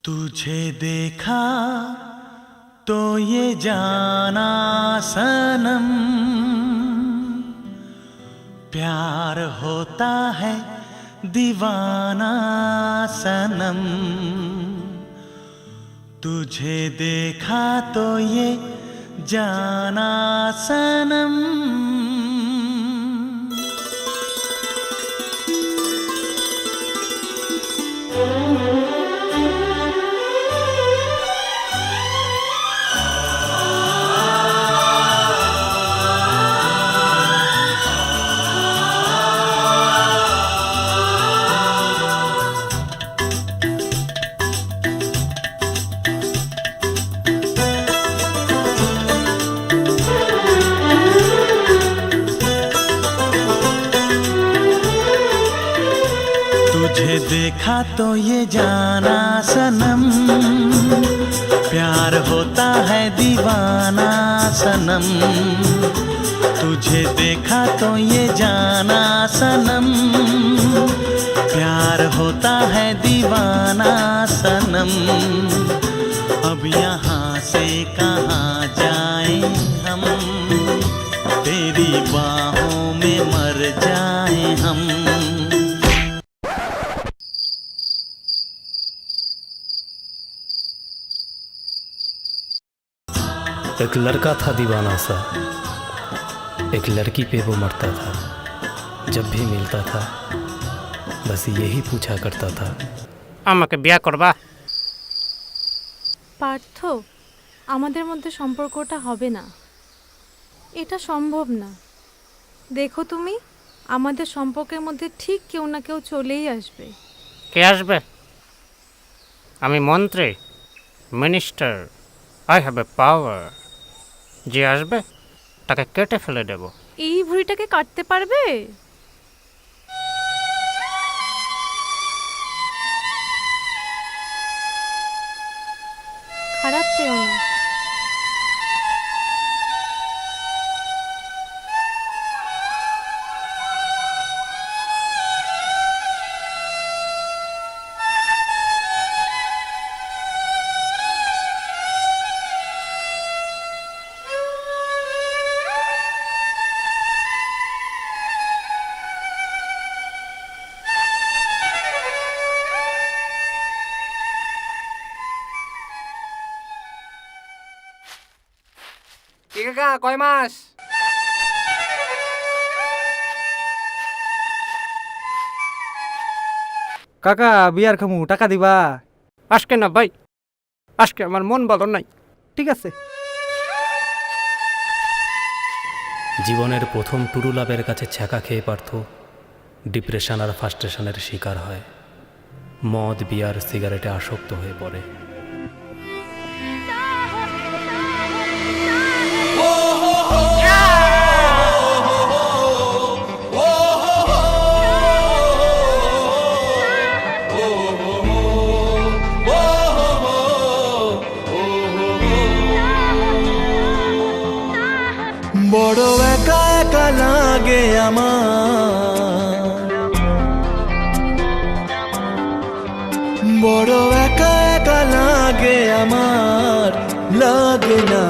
तुझे देखा तो ये जाना सनम, प्यार होता है दीवाना सनम। तुझे देखा तो ये जाना सनम। तुझे देखा तो ये जाना सनम, प्यार होता है दीवाना सनम। तुझे देखा तो ये जाना सनम, प्यार होता है दीवाना सनम। अब यहाँ से कहाँ जाएं हम, तेरी बाहों में मर जाएं हम। एक लड़का था दीवाना सा, एक लड़की पे वो मरता था। जब भी मिलता था बस यही पूछा करता था, আমাকে বিয়া করবা? পার্থ, আমাদের মধ্যে সম্পর্কটা হবে না, এটা সম্ভব না। দেখো তুমি, আমাদের সম্পর্কের মধ্যে ঠিক কেউ না কেউ চলেই আসবে। কে আসবে? আমি মন্ত্রী, মিনিস্টার, আই হ্যাভ এ পাওয়ার। যে আসবে তাকে কেটে ফেলে দেব। এই ভুঁড়িটাকে কাটতে পারবে? খারাপ পেও না। কি কাকা, কয় মাস? কাকা বিয়ার খামু, টাকা দিবা? আজকে না ভাই, আজকে আমার মন ভালো নাই। ঠিক আছে। জীবনের প্রথম টুরুলাভের কাছে ছ্যাঁকা খেয়ে পার্থ ডিপ্রেশন আর ফ্রাস্ট্রেশনের শিকার হয়। মদ, বিয়ার, সিগারেটে আসক্ত হয়ে পড়ে। বড় একা একা লাগে আমার, বড় একা একা লাগে আমার, লাগে না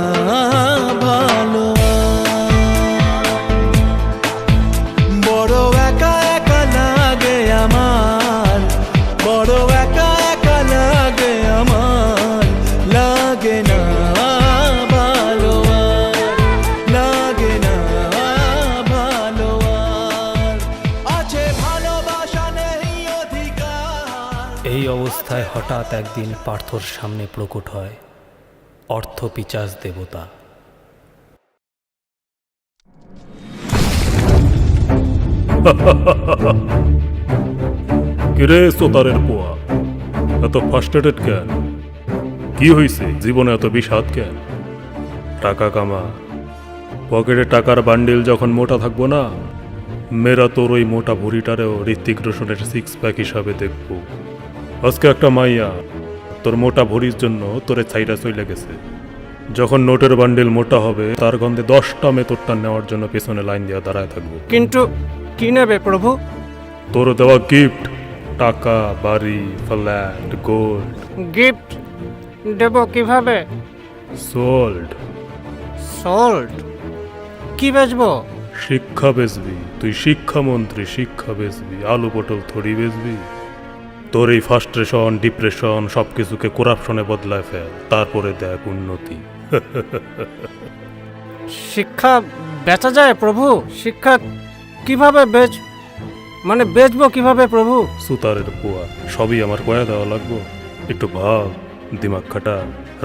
ভালো। বড় একা একা লাগে আমার, বড় একা একা লাগে আমার, লাগে না ভালো। এই অবস্থায় হঠাৎ একদিন পার্থর সামনে প্রকট হয় অর্থপিচাস দেবতা। কিরে সোতারের পোয়া, এত ফার্স্টেটেড কেন? কি হয়েছে? জীবনে এত বিষাদ কেন? টাকা কামা, পকেটে টাকার বান্ডিল যখন মোটা থাকবো না, মেয়েরা তোর ওই মোটা ভুঁড়িটারেও ঋত্বিক রোশনের সিক্স প্যাক হিসাবে দেখবো। আজকে একটা মাইয়া তোর মোটা ভুঁড়ির জন্য তোরে ছাইরা চলে গেছে। যখন নোটের বান্ডিল মোটা হবে তার গন্ধে 10টা মেতরটা নেওয়ার জন্য পেছনে লাইন দিয়ে দাঁড়ায় থাকবো। কিন্তু কি নেবে প্রভু? তোর দেওয়া গিফট টাকা, বাড়ি, ফ্ল্যাট, গোল্ড, গিফট দেব কিভাবে? সোল্ড। সোল্ড? কি বেচবো? শিক্ষা বেচবি, তুই শিক্ষামন্ত্রী, শিক্ষা বেচবি, আলু পটল থরি বেচবি। তোর এই ফার্স্ট্রেশন, ডিপ্রেশন সবকিছুকে করাপশনে বদলায় ফেল, তারপরে দেখ উন্নতি। শিক্ষা বেচা যায় প্রভু? শিক্ষা কিভাবে বেচবো কিভাবে প্রভু? সুতারের পোয়া, সবই আমার কয়া দেওয়া লাগবো? একটু ভাব, দিমাগ খাটা,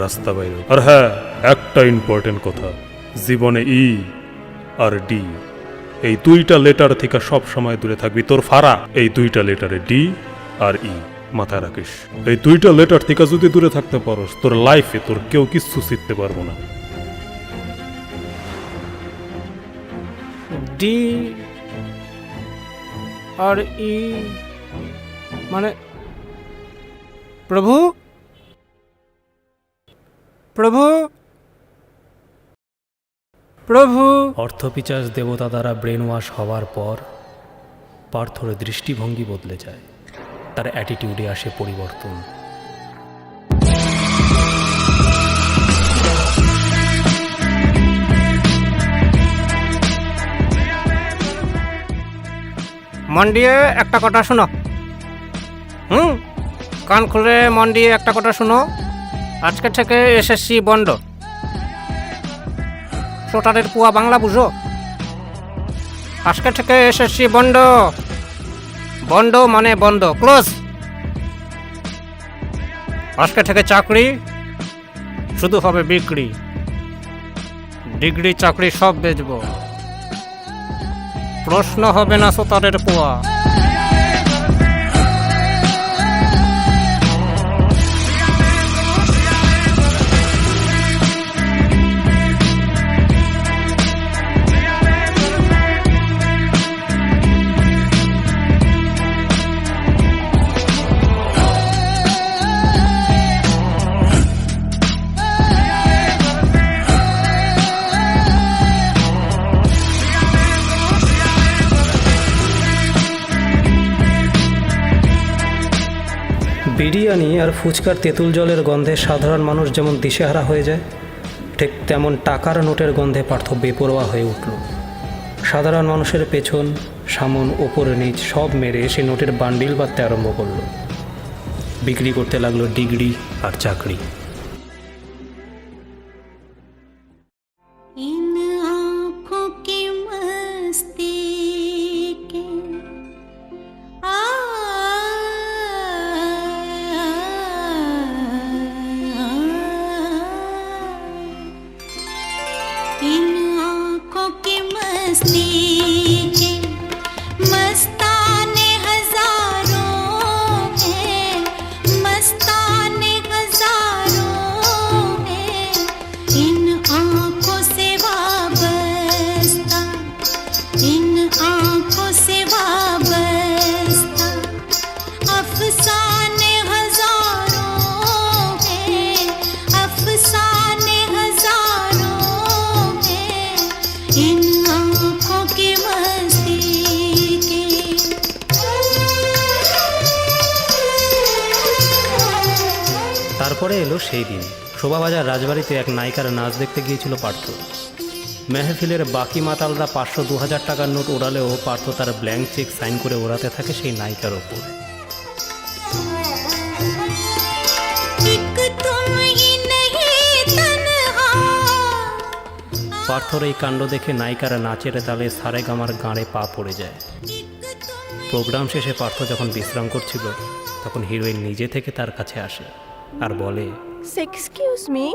রাস্তা বাইরে। আর হ্যাঁ, একটা ইম্পর্টেন্ট কথা, জীবনে ই আর ডি এই দুইটা লেটার থেকে সব সময় দূরে থাকবি। তোর ফারা এই দুইটা লেটারে ডি আর ই মাথায় রাখিস। এই দুইটা লেটার থেকে যদি দূরে থাকতে পারোস, তোর লাইফে তোর কেউ কিচ্ছু শিখতে পারবো না। ডি আর ই মানে প্রভু প্রভু প্রভু। অর্থপিচাস দেবতা দ্বারা ব্রেন ওয়াশ হওয়ার পর পার্থর দৃষ্টিভঙ্গি বদলে যায়, তার অ্যাটিটিউডে আসে পরিবর্তন। মন দিয়ে একটা কথা শোনো। কান খুলে মন দিয়ে একটা কথা শোনো। আজকে থেকে এসএসসি বন্ধ। সোটারের পুয়া বাংলা বুঝো? আজকে থেকে এসএসসি বন্ধ। বন্ধ মানে বন্ধ, ক্লোজ। আজকে থেকে চাকরি শুধু হবে বিক্রি। ডিগ্রি চাকরি সব বেচবো। প্রশ্ন হবে না সোতারের পোয়া। বিরিয়ানি আর ফুচকার তেঁতুল জলের গন্ধে সাধারণ মানুষ যেমন দিশেহারা হয়ে যায়, ঠিক তেমন টাকার নোটের গন্ধে পার্থ বেপরোয়া হয়ে উঠল। সাধারণ মানুষের পেছন, সামন, ওপর নিচ সব মেরে সে নোটের বান্ডিল বাঁধতে আরম্ভ করলো। বিক্রি করতে লাগলো ডিগ্রি আর চাকরি। তারপরে এলো সেই দিন, শোভাবাজার রাজবাড়িতে এক নায়িকার নাচ দেখতে গিয়েছিল পার্থ। মেহফিলের বাকি মাতালরা 500-2000 টাকার নোট ওড়ালেও পার্থ তার ব্ল্যাঙ্ক চেক সাইন করে ওড়াতে থাকে সেই নায়িকার ওপর। পার্থর এই কাণ্ড দেখে নায়িকার নাচের তালে সারেগামার গাঁড়ে পা পড়ে যায়। প্রোগ্রাম শেষে পার্থ যখন বিশ্রাম করছিল, তখন হিরোইন নিজে থেকে তার কাছে আসে আর বলে, এক্সকিউজ মি,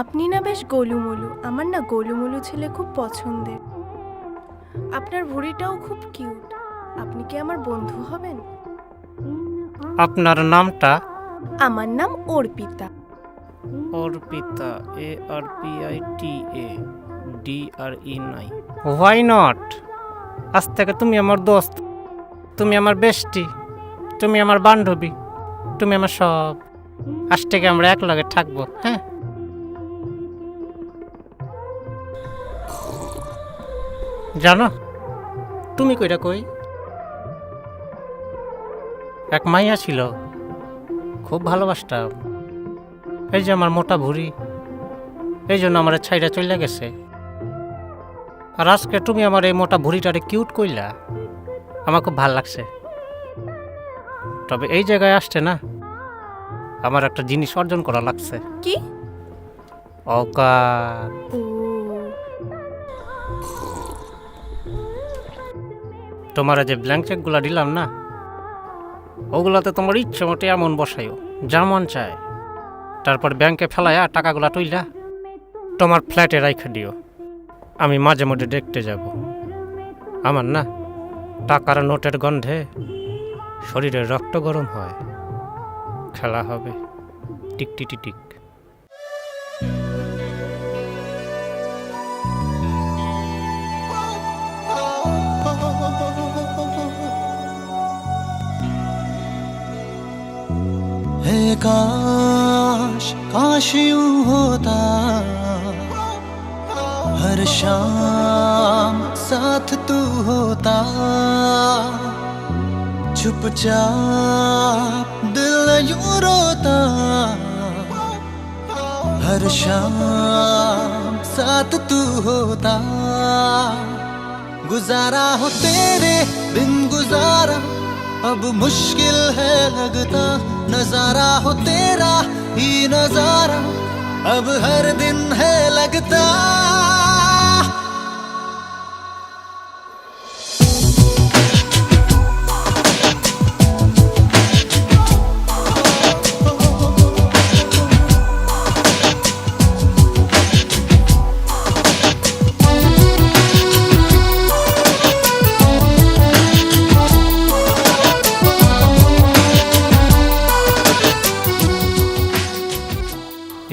আপনি না বেশ গোলুমলু। আমার না গোলুমলু ছেলে খুব পছন্দের। আপনার ভুঁড়িটাও খুব কিউট। আপনি কি আমার বন্ধু হবেন? আপনার নামটা? আমার নাম অর্পিতা। অর্পিতা, ARPITA, DRE নাই। Why not? আজ থেকে তুমি আমার দোস্ত, তুমি আমার বেস্টি, তুমি আমার বান্ধবী, তুমি আমার সব। আজ থেকে আমরা এক লগে থাকবো, হ্যাঁ? জানো তুমি কইটা কই? এক মাইয়া ছিল, খুব ভালোবাসতাম। এই যে আমার মোটা ভুঁড়ি, এই জন্য আমার ছাইরা চলে গেছে। আর আজকে তুমি আমার এই মোটা ভুঁড়িটারে কিউট কইলা, আমার খুব ভাল লাগছে। তবে এই জায়গায় আসছে না, আমার একটা জিনিস অর্জন করা লাগছে। কি? অকার। ও তোমার যে ব্ল্যাঙ্ক চেকগুলা দিলাম না, ওগুলাতে তোমার ইচ্ছে মতো এমন বসাইও যা মন চায়। তারপর ব্যাংকে ফেলাইয়া টাকাগুলা তুইলা তোমার ফ্ল্যাটে রাইখা দিও। আমি মাঝে মধ্যে দেখতে যাব। আমার না টাকার নোটের গন্ধে শরীরে রক্ত গরম হয়। খেলা হবে টিক টিক টিক। हे काश काश यूं होता हर शाम साथ तू होता चुपचाप दिल यूं रोता हर शाम साथ तू होता गुजारा हो तेरे बिन गुजारा अब मुश्किल है लगता नजारा हो तेरा ही नजारा अब हर दिन है लगता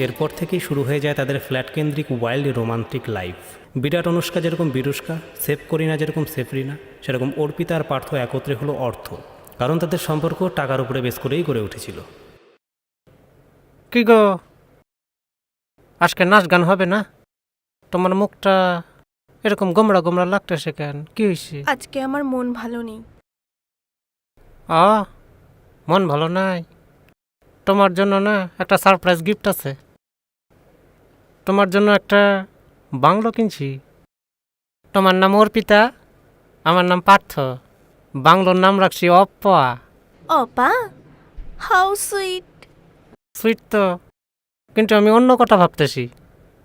এরপর থেকেই শুরু হয়ে যায় তাদের ফ্ল্যাট কেন্দ্রিক ওয়াইল্ড রোমান্টিক লাইফ। বিরাট অনুষ্কা যেরকম বিরুষ্কা, সেফ করিনা যেরকম সেফরিনা, সেরকম অর্পিতা আর পার্থ একত্রে হলো অর্থ। কারণ তাদের সম্পর্ক টাকার উপরে বেশ করেই গড়ে উঠেছিল। কি গো, আজকে নাচ গান হবে না? তোমার মুখটা এরকম গোমড়া গোমড়া লাগতেছে কেন? কি হয়েছে? আজকে আমার মন ভালো নেই। মন ভালো নাই? তোমার জন্য না একটা সারপ্রাইজ গিফট আছে। তোমার জন্য একটা বাংলো কিনছি। তোমার নাম অর্পিতা, আমার নাম পার্থ। বাংলোর নাম রাখছি অপ্পা। অপা, হাউ সুইট। সুইট তো, কিন্তু আমি অন্য কথা ভাবতেছি।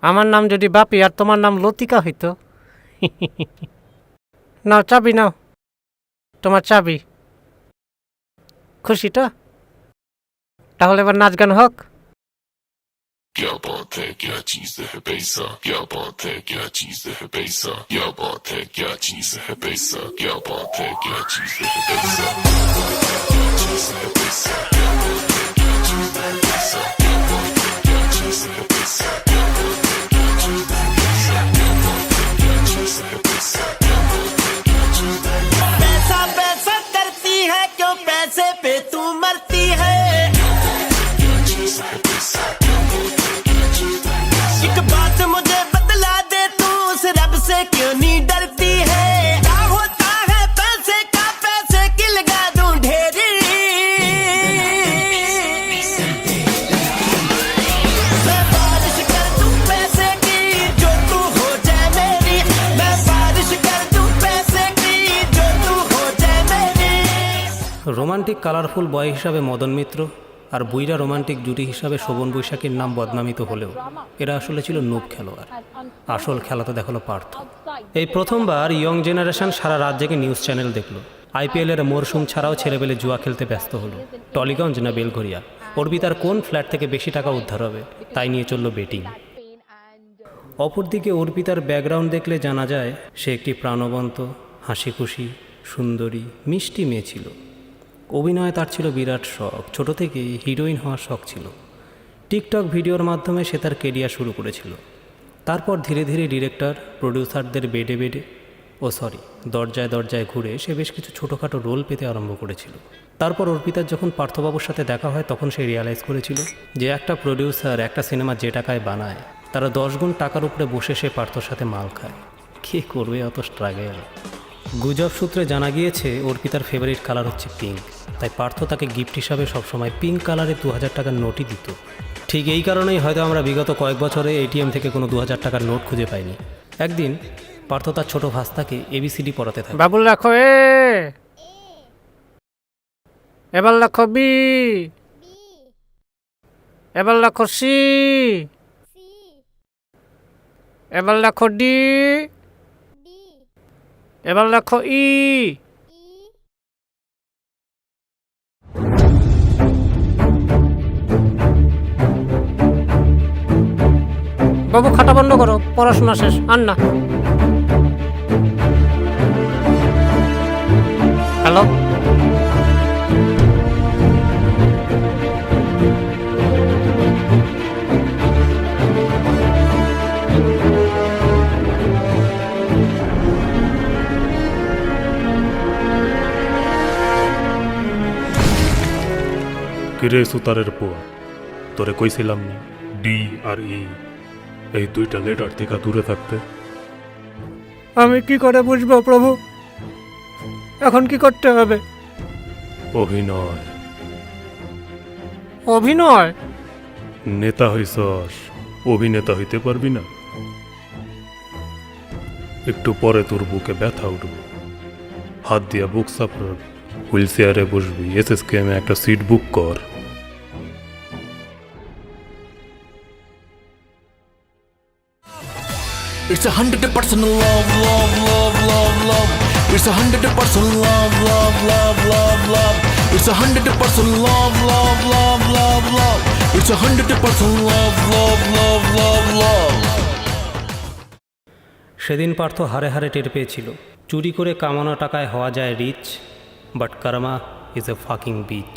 আমার নাম যদি বাপি আর তোমার নাম লতিকা হইতো। নাও চাবি নাও, তোমার চাবি। খুশি তো? তাহলে এবার নাচ গান হোক। क्या बात है, क्या चीज है पैसा, क्या बात है, क्या चीज है पैसा, क्या बात है, क्या चीज है पैसा, क्या बात है, क्या चीज है पैसा, क्या चीज है पैसा, क्या बात है, क्या चीज है पैसा, क्या बात है, क्या चीज है पैसा, क्या बात है, क्या चीज है पैसा, क्या बात है, क्या चीज है पैसा, क्या बात है, क्या चीज है पैसा पैसा करती है क्यों पैसे पे तू मरती है क्या चीज है पैसा, एक बात मुझे बतला दे तू उस रब से क्यों नहीं डरती है क्या होता है पैसे का पैसे की लगा दूं ढेरी मैं बारिश कर दूं पैसे की जो तू हो जाए मेरी मैं बारिश कर दूं पैसे की जो तू हो जाए मेरी রোমান্টিক কালারফুল বয় হিসাবে মদন মিত্র আর বুইরা রোমান্টিক জুটি হিসাবে শোভন বৈশাখীর নাম বদনামিত হলেও এরা আসলে ছিল নুব খেলোয়াড়। আসল খেলা তো দেখালো পার্থ। এই প্রথমবার ইয়ং জেনারেশন সারা রাত জেগে নিউজ চ্যানেল দেখলো। আইপিএলের মরশুম ছাড়াও ছেলেবেলে জুয়া খেলতে ব্যস্ত হলো। টলিগঞ্জ না বেলঘরিয়া, অর্পিতার কোন ফ্ল্যাট থেকে বেশি টাকা উদ্ধার হবে তাই নিয়ে চলল বেটিং। অপরদিকে অর্পিতার ব্যাকগ্রাউন্ড দেখলে জানা যায় সে একটি প্রাণবন্ত, হাসি খুশি, সুন্দরী, মিষ্টি মেয়ে ছিল। অভিনয়ে তার ছিল বিরাট শখ, ছোট থেকেই হিরোইন হওয়ার শখ ছিল। টিকটক ভিডিওর মাধ্যমে সে তার কেরিয়ার শুরু করেছিল। তারপর ধীরে ধীরে ডিরেক্টর, প্রডিউসারদের দরজায় দরজায় ঘুরে সে বেশ কিছু ছোটোখাটো রোল পেতে আরম্ভ করেছিল। তারপর অর্পিতার যখন পার্থবাবুর সাথে দেখা হয় তখন সে রিয়ালাইজ করেছিল যে একটা প্রডিউসার একটা সিনেমা যে টাকায় বানায় তারা 10 গুণ টাকার উপরে বসে সে পার্থর সাথে মাল খায়। কে করবে অত স্ট্রাগল? গুজব সূত্রে জানা গিয়েছে অর্পিতার ফেভারিট কালার হচ্ছে পিঙ্ক, তাই পার্থ তাকে গিফট হিসাবে সবসময় পিঙ্ক কালারে 2000 টাকার নোটই দিত। ঠিক এই কারণেই হয়তো আমরা বিগত কয়েক বছরে এটিএম থেকে কোনো 2000 টাকার নোট খুঁজে পাইনি। একদিন পার্থ তার ছোট ভাস্তাকে এবিসিডি পড়াতে থাকে। বাবুল লেখো এ, এবার লেখো বি, এবার লেখো সি, এবার লেখো ডি, এবার লেখো ই। বাবু খাতা বন্ধ করো, পড়াশোনা শেষ, আর না। হ্যালো, কিরে সুতারের পোয়া, তোরে কইছিলাম না ডি আর ই এই দুইটা লেটার থেকে দূরে থাকতে। আমি কি করে বুঝবো প্রভু, এখন কি করতে হবে? অভিনয়। অভিনয়? নেতা হইছস, অভিনেতা হইতে পারবি না? একটু পরে তোর বুকে ব্যথা উঠব, হাত দিয়া বুক চাপড়, হুইল চেয়ারে বসবি, এসএসকেএমে একটা সিট বুক কর। It's 100% love, love, love, love, love. It's 100% love, love, love, love, love. It's 100% love, love, love, love, love. It's 100% love, love, love, love, love. সেদিন পার্থ হারে হারে টের পেয়েছিল, চুরি করে কামানো টাকায় হওয়া যায় rich, but karma is a fucking bitch.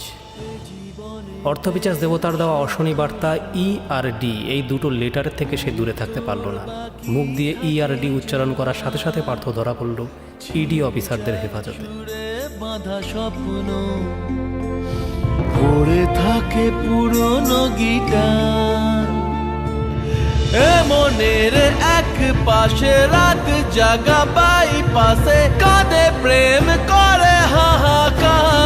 অর্থবিচার দেবতার দেওয়া অশনি বার্তা ই আর ডি, এই দুটো লেটারের থেকে সে দূরে থাকতে পারল না। মুখ দিয়ে ই আর ডি উচ্চারণ করার সাথে সাথে পার্থ ধরা পড়ল ইডি অফিসারদের হেফাজতে। বাঁধা স্বপ্ন পড়ে থাকে পুরনো গিটার, এ মনের এক পাশে রাত জাগা বাই পাশে কাঁদে প্রেম করে হাহাকার।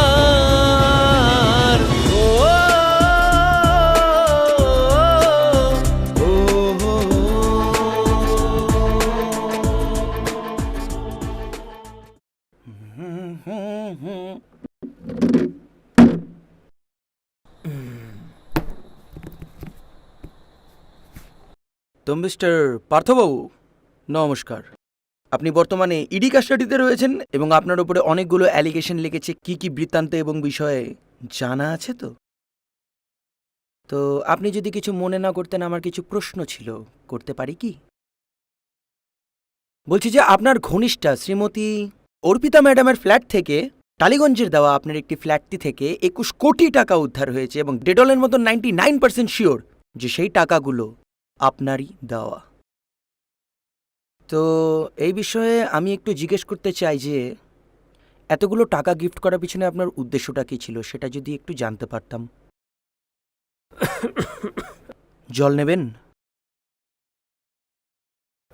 তো মিস্টার পার্থবাবু নমস্কার। আপনি বর্তমানে ইডি কাস্টাডিতে রয়েছেন এবং আপনার উপরে অনেকগুলো অ্যালিগেশন লিখেছে, কি কি বৃত্তান্ত এবং বিষয়ে জানা আছে তো? তো আপনি যদি কিছু মনে না করতেন, আমার কিছু প্রশ্ন ছিল, করতে পারি কি? বলছি যে আপনার ঘনিষ্ঠা শ্রীমতী অর্পিতা ম্যাডামের ফ্ল্যাট থেকে টালিগঞ্জের দেওয়া আপনার একটি ফ্ল্যাটটি থেকে 21 কোটি টাকা উদ্ধার হয়েছে এবং ডেডলের মতো 99% শিওর যে সেই টাকাগুলো আপনারই দেওয়া। তো এই বিষয়ে আমি একটু জিজ্ঞেস করতে চাই যে এতগুলো টাকা গিফট করার পিছনে আপনার উদ্দেশ্যটা কী ছিল, সেটা যদি একটু জানতে পারতাম। জল নেবেন?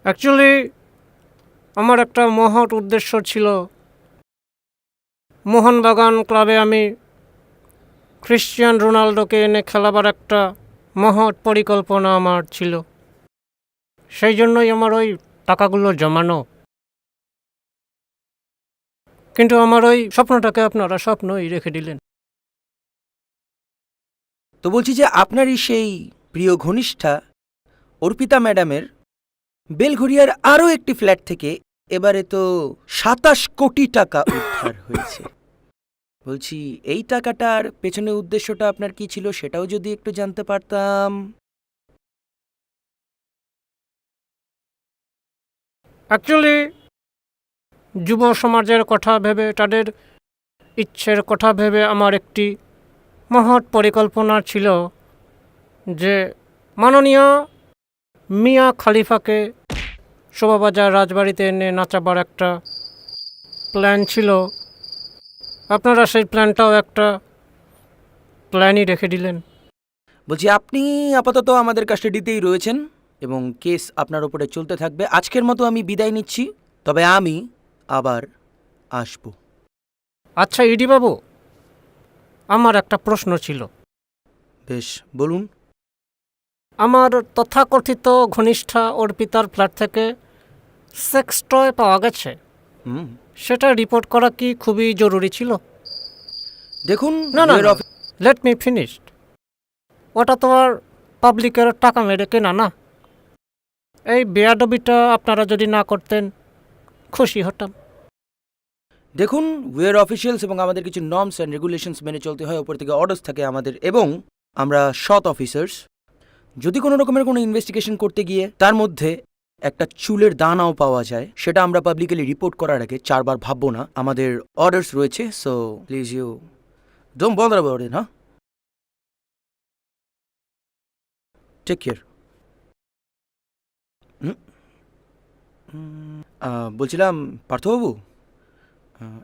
অ্যাকচুয়ালি আমার একটা মহৎ উদ্দেশ্য ছিল। মোহনবাগান ক্লাবে আমি ক্রিশ্চিয়ান রোনাল্ডোকে এনে খেলাবার একটা মহৎ পরিকল্পনা আমার ছিল, সেই জন্যই আমার ওই টাকাগুলো জমানো। কিন্তু আমার ওই স্বপ্নটাকে আপনারা স্বপ্নই রেখে দিলেন। তো বলছি যে আপনারই সেই প্রিয় ঘনিষ্ঠা অর্পিতা ম্যাডামের বেলঘরিয়ার আরও একটি ফ্ল্যাট থেকে এবারে তো 27 কোটি টাকা উদ্ধার হয়েছে। বলছি এই টাকাটার পেছনে উদ্দেশ্যটা আপনার কি ছিল, সেটাও যদি একটু জানতে পারতাম। অ্যাকচুয়ালি যুব সমাজের কথা ভেবে, তাদের ইচ্ছের কথা ভেবে আমার একটি মহৎ পরিকল্পনা ছিল যে মাননীয় মিয়া খালিফাকে শোভাবাজার রাজবাড়িতে এনে নাচাবার একটা প্ল্যান ছিল। আপনারা সেই প্ল্যানটাও একটা প্ল্যানই রেখে দিলেন। বলছি আপনি আপাতত আমাদের কাস্টাডিতেই রয়েছেন এবং কেস আপনার ওপরে চলতে থাকবে। আজকের মতো আমি বিদায় নিচ্ছি, তবে আমি আবার আসবো। আচ্ছা ইডি বাবু, আমার একটা প্রশ্ন ছিল। বেশ, বলুন। আমার তথাকথিত ঘনিষ্ঠা অর্পিতার ফ্ল্যাট থেকে সেক্স টয় পাওয়া গেছে, হুম, সেটা রিপোর্ট করা কি খুবই জরুরি ছিল? দেখুন, না না, we're of- let me finished. ওটা তো আর পাবলিকের টাকা মেরে কেনা না। এই বেয়াদবিটা আপনারা যদি না করতেন খুশি হতাম। দেখুন, ওয়ের অফিসিয়ালস এবং আমাদের কিছু নর্মস অ্যান্ড রেগুলেশনস মেনে চলতে হয়, ওপর থেকে অর্ডার্স থাকে আমাদের, এবং আমরা সৎ অফিসার্স। যদি কোনো রকমের কোনো ইনভেস্টিগেশন করতে গিয়ে তার মধ্যে একটা চুলের দানাও পাওয়া যায়, সেটা আমরা পাবলিকলি রিপোর্ট করার আগে 4 বার ভাববো না। আমাদের অর্ডার্স রয়েছে, so please you don't bother about it. হ্যাঁ, টেক কেয়ার। বলছিলাম পার্থবাবু,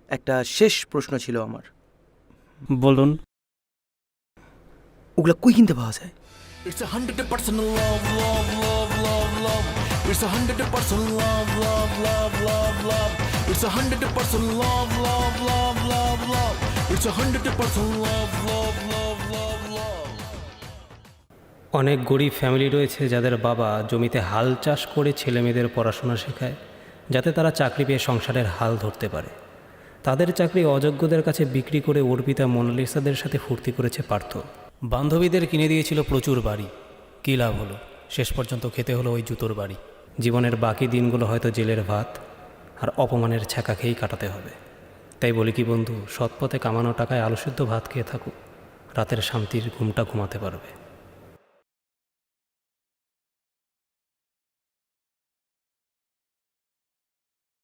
একটা শেষ প্রশ্ন ছিল আমার। বলুন। ওগুলা কই কিনতে পাওয়া যায়? It's 100% love, love, love, love, love. It's 100% love, love, love, love, love. It's 100% love, love, love, love, love. It's 100% love, love, love, love, love. অনেক গরিব ফ্যামিলি রয়েছে যাদের বাবা জমিতে হাল চাষ করে ছেলে মেয়েদের পড়াশোনা শেখায়, যাতে তারা চাকরি পেয়ে সংসারের হাল ধরতে পারে। তাদের চাকরি অযোগ্যদের কাছে বিক্রি করে অর্পিতা মোনালিসাদের সাথে ফুর্তি করেছে পার্থ। বান্ধবীদের কিনে দিয়েছিল প্রচুর বাড়ি, কী লাভ হলো? শেষ পর্যন্ত খেতে হলো ওই জুতোর বাড়ি। জীবনের বাকি দিনগুলো হয়তো জেলের ভাত আর অপমানের ছ্যাঁকা খেয়েই কাটাতে হবে। তাই বলি কি বন্ধু, সৎ পথে কামানো টাকায় আলুসিদ্ধ ভাত খেয়ে থাকুক, রাতের শান্তির ঘুমটা ঘুমাতে পারবে।